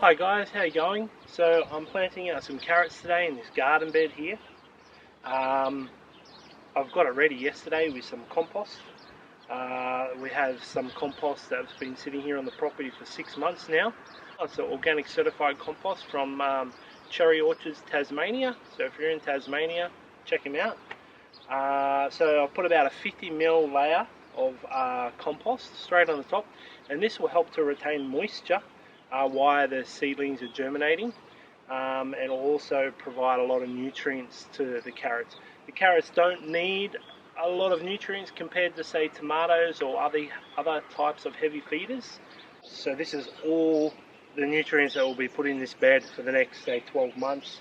Hi guys, how you going? So I'm planting out some carrots today in this garden bed here. I've got it ready yesterday with some compost. We have some compost that's been sitting here on the property for 6 months now. It's an organic certified compost from Cherry Orchards, Tasmania. So if you're in Tasmania, check them out. So I've put about a 50 ml layer of compost straight on the top, and this will help to retain moisture while the seedlings are germinating, and will also provide a lot of nutrients to the carrots. The carrots don't need a lot of nutrients compared to, say, tomatoes or other types of heavy feeders. So this is all the nutrients that will be put in this bed for the next, say, 12 months.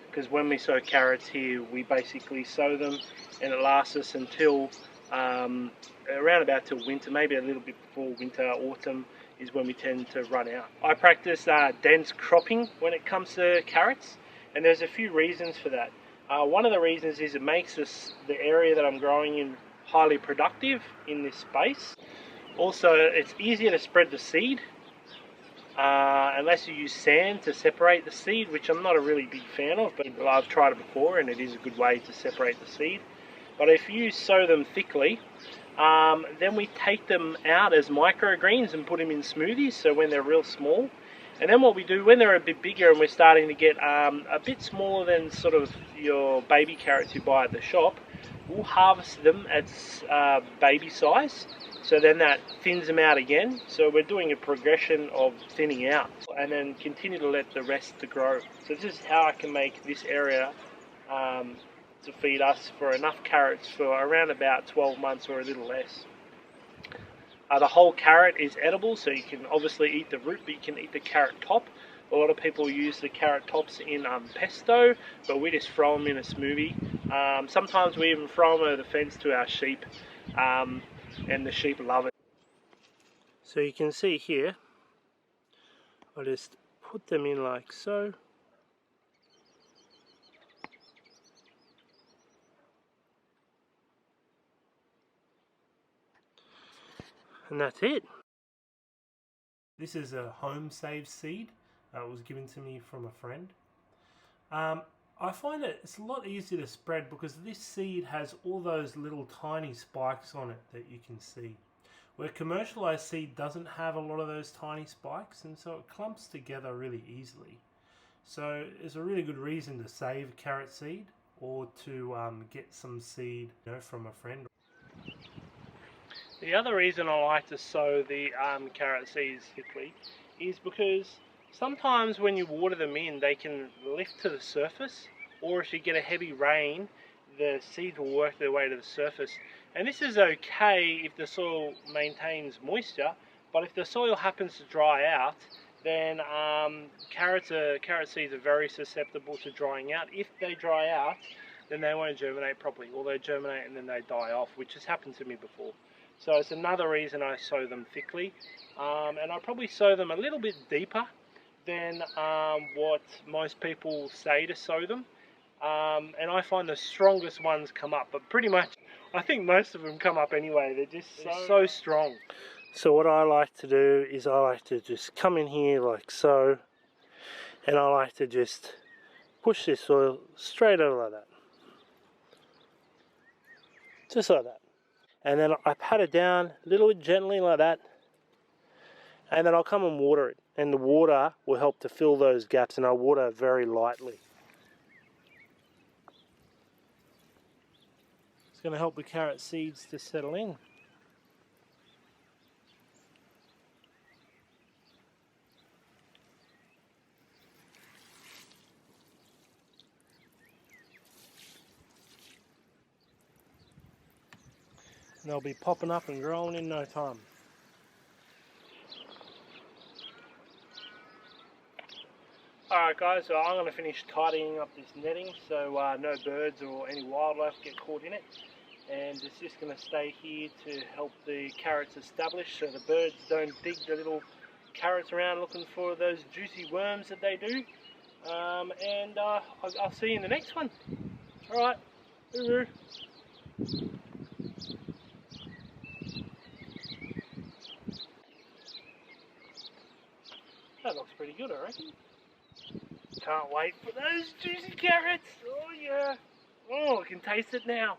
Because when we sow carrots here, we basically sow them and it lasts us until around about till winter, maybe a little bit before winter, autumn is when we tend to run out. I practice dense cropping when it comes to carrots, and there's a few reasons for that. One of the reasons is it makes the area that I'm growing in highly productive in this space. Also, it's easier to spread the seed unless you use sand to separate the seed, which I'm not a really big fan of, but I've tried it before and it is a good way to separate the seed. But if you sow them thickly, then we take them out as microgreens and put them in smoothies, so when they're real small. And then what we do when they're a bit bigger and we're starting to get a bit smaller than sort of your baby carrots you buy at the shop, we'll harvest them at baby size. So then that thins them out again. So we're doing a progression of thinning out and then continue to let the rest to grow. So this is how I can make this area to feed us for enough carrots for around about 12 months or a little less. The whole carrot is edible, so you can obviously eat the root, but you can eat the carrot top. A lot of people use the carrot tops in pesto, but we just throw them in a smoothie. Sometimes we even throw them over the fence to our sheep, and the sheep love it. So you can see here, I just put them in like so. And that's it. This is a home saved seed. It was given to me from a friend. I find it's a lot easier to spread because this seed has all those little tiny spikes on it that you can see. Where commercialized seed doesn't have a lot of those tiny spikes, and so it clumps together really easily. So it's a really good reason to save carrot seed or to get some seed, from a friend. The other reason I like to sow the carrot seeds thickly is because sometimes when you water them in, they can lift to the surface, or if you get a heavy rain, the seeds will work their way to the surface. And this is okay if the soil maintains moisture, but if the soil happens to dry out, then carrot seeds are very susceptible to drying out. If they dry out, then they won't germinate properly, or they germinate and then they die off, which has happened to me before. So it's another reason I sow them thickly, and I probably sow them a little bit deeper than what most people say to sow them, and I find the strongest ones come up, but pretty much I think most of them come up anyway. They're just so strong. So what I like to do is I like to just come in here like so, and I like to just push this soil straight over like that, just like that. And then I pat it down a little bit gently like that, and then I'll come and water it, and the water will help to fill those gaps, and I'll water very lightly. It's going to help the carrot seeds to settle in. And they'll be popping up and growing in no time. Alright guys, so I'm going to finish tidying up this netting so no birds or any wildlife get caught in it. And it's just going to stay here to help the carrots establish so the birds don't dig the little carrots around looking for those juicy worms that they do. And I'll see you in the next one. Alright, hooroo. That looks pretty good, I reckon. Can't wait for those juicy carrots. Oh yeah. Oh, I can taste it now.